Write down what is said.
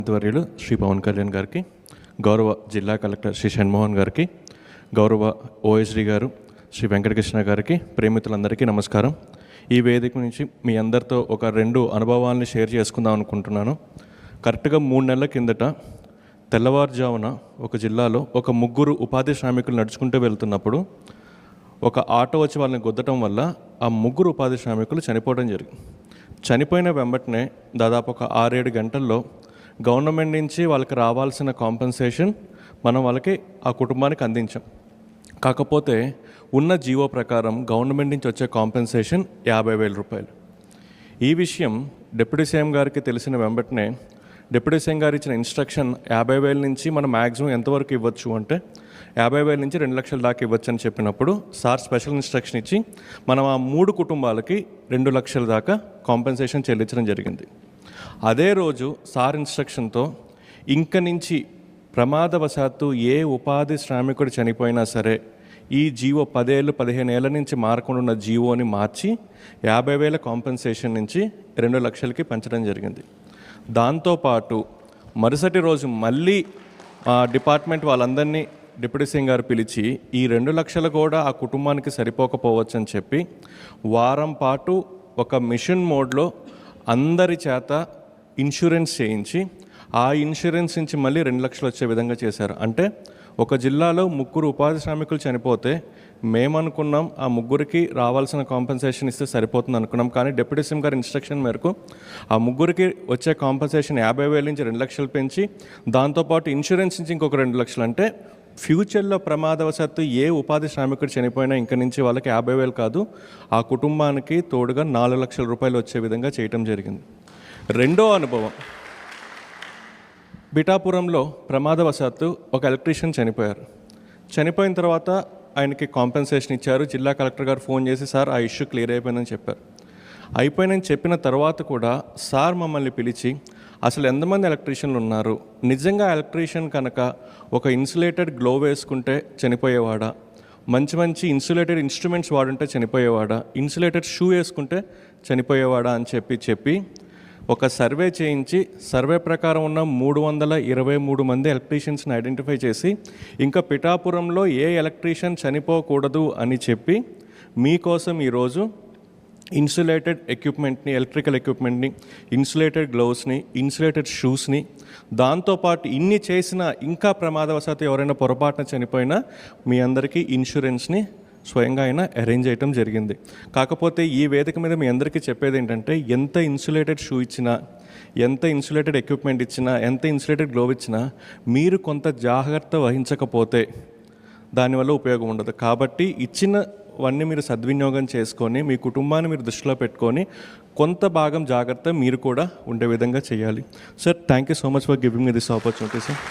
మంత్రివర్యులు శ్రీ పవన్ కళ్యాణ్ గారికి, గౌరవ జిల్లా కలెక్టర్ శ్రీ షణ్మోహన్ గారికి, గౌరవ ఓఎస్డీ గారు శ్రీ వెంకటకృష్ణ గారికి, ప్రేమితులందరికీ నమస్కారం. ఈ వేదిక నుంచి మీ అందరితో ఒక 2 అనుభవాలని షేర్ చేసుకుందాం అనుకుంటున్నాను. కరెక్ట్గా 3 నెలల కిందట తెల్లవారుజామున ఒక జిల్లాలో ఒక 3 ఉపాధి శ్రామికులు నడుచుకుంటూ వెళ్తున్నప్పుడు ఒక ఆటో వచ్చి వాళ్ళని గుద్దటం వల్ల ఆ 3 ఉపాధి శ్రామికులు చనిపోవడం జరిగింది. చనిపోయిన వెంబటనే దాదాపు ఒక 6-7 గంటల్లో గవర్నమెంట్ నుంచి వాళ్ళకి రావాల్సిన కాంపెన్సేషన్ మనం వాళ్ళకి ఆ కుటుంబానికి అందించాం. కాకపోతే ఉన్న జీవో ప్రకారం గవర్నమెంట్ నుంచి వచ్చే కాంపెన్సేషన్ 50,000 రూపాయలు. ఈ విషయం డిప్యూటీ సీఎం గారికి తెలిసిన వెంబటనే డిప్యూటీ సీఎం గారు ఇచ్చిన ఇన్స్ట్రక్షన్ 50,000 నుంచి మనం మ్యాక్సిమం ఎంతవరకు ఇవ్వచ్చు అంటే 50,000 నుంచి 2 లక్షల దాకా ఇవ్వచ్చు అని చెప్పినప్పుడు సార్ స్పెషల్ ఇన్స్ట్రక్షన్ ఇచ్చి మనం ఆ 3 కుటుంబాలకి 2 లక్షల దాకా కాంపెన్సేషన్ చెల్లించడం జరిగింది. అదే రోజు సార్ ఇన్స్ట్రక్షన్తో ఇంక నుంచి ప్రమాదవశాత్తు ఏ ఉపాధి శ్రామికుడు చనిపోయినా సరే ఈ జీవో 10 ఏళ్ళు 15 ఏళ్ళ నుంచి మారకుండా ఉన్న జీవోని మార్చి 50,000 కాంపెన్సేషన్ నుంచి 2 లక్షలకి పెంచడం జరిగింది. దాంతోపాటు మరుసటి రోజు మళ్ళీ డిపార్ట్మెంట్ వాళ్ళందరినీ డిప్యూటీ సీఎం గారు పిలిచి ఈ 2 లక్షలు కూడా ఆ కుటుంబానికి సరిపోకపోవచ్చు అని చెప్పి వారం పాటు ఒక మిషన్ మోడ్లో అందరి చేత ఇన్సూరెన్స్ చేయించి ఆ ఇన్సూరెన్స్ నుంచి మళ్ళీ 2 లక్షలు వచ్చే విధంగా చేశారు. అంటే ఒక జిల్లాలో 3 ఉపాధి శ్రామికులు చనిపోతే మేమనుకున్నాం ఆ 3కి రావాల్సిన కాంపెన్సేషన్ ఇస్తే సరిపోతుంది అనుకున్నాం. కానీ డిప్యూటీ సీఎం గారి ఇన్స్ట్రక్షన్ మేరకు ఆ 3కి వచ్చే కాంపెన్సేషన్ 50,000 నుంచి 2 లక్షలు పెంచి దాంతోపాటు ఇన్సూరెన్స్ నుంచి ఇంకొక 2 లక్షలు. అంటే ఫ్యూచర్లో ప్రమాదవశాత్తు ఏ ఉపాధి శ్రామికుడు చనిపోయినా ఇంక నుంచి వాళ్ళకి 50,000 కాదు, ఆ కుటుంబానికి తోడుగా 4 లక్షల రూపాయలు వచ్చే విధంగా చేయటం జరిగింది. రెండో అనుభవం, పిఠాపురంలో ప్రమాదవశాత్తు ఒక ఎలక్ట్రీషియన్ చనిపోయారు. చనిపోయిన తర్వాత ఆయనకి కాంపెన్సేషన్ ఇచ్చారు. జిల్లా కలెక్టర్ గారు ఫోన్ చేసి సార్ ఆ ఇష్యూ క్లియర్ అయిపోయిందని చెప్పారు. అయిపోయిందని చెప్పిన తర్వాత కూడా సార్ మమ్మల్ని పిలిచి అసలు ఎంతమంది ఎలక్ట్రీషియన్లు ఉన్నారు, నిజంగా ఎలక్ట్రీషియన్ కనుక ఒక ఇన్సులేటెడ్ గ్లో వేసుకుంటే చనిపోయేవాడా, మంచి మంచి ఇన్సులేటెడ్ ఇన్స్ట్రుమెంట్స్ వాడుంటే చనిపోయేవాడా, ఇన్సులేటెడ్ షూ వేసుకుంటే చనిపోయేవాడా అని చెప్పి ఒక సర్వే చేయించి సర్వే ప్రకారం ఉన్న 323 మంది ఎలక్ట్రీషియన్స్ని ఐడెంటిఫై చేసి ఇంకా పిఠాపురంలో ఏ ఎలక్ట్రీషియన్ చనిపోకూడదు అని చెప్పి మీకోసం ఈరోజు ఇన్సులేటెడ్ ఎక్విప్మెంట్ని, ఎలక్ట్రికల్ ఎక్విప్మెంట్ని, ఇన్సులేటెడ్ గ్లౌస్ని, ఇన్సులేటెడ్ షూస్ని, దాంతోపాటు ఇన్ని చేసిన ఇంకా ప్రమాదవశాత్తు ఎవరైనా పొరపాటున చనిపోయినా మీ అందరికీ ఇన్సూరెన్స్ని స్వయంగా ఆయన అరేంజ్ చేయడం జరిగింది. కాకపోతే ఈ వేదిక మీద మీ అందరికీ చెప్పేది ఏంటంటే ఎంత ఇన్సులేటెడ్ షూ ఇచ్చినా, ఎంత ఇన్సులేటెడ్ ఎక్విప్మెంట్ ఇచ్చినా, ఎంత ఇన్సులేటెడ్ గ్లోవ్ ఇచ్చినా మీరు కొంత జాగ్రత్త వహించకపోతే దానివల్ల ఉపయోగం ఉండదు. కాబట్టి ఇచ్చినవన్నీ మీరు సద్వినియోగం చేసుకొని మీ కుటుంబాన్ని మీరు దృష్టిలో పెట్టుకొని కొంత భాగం జాగ్రత్త మీరు కూడా ఉండే విధంగా చేయాలి. Sir, thank you so much for giving me this opportunity sir.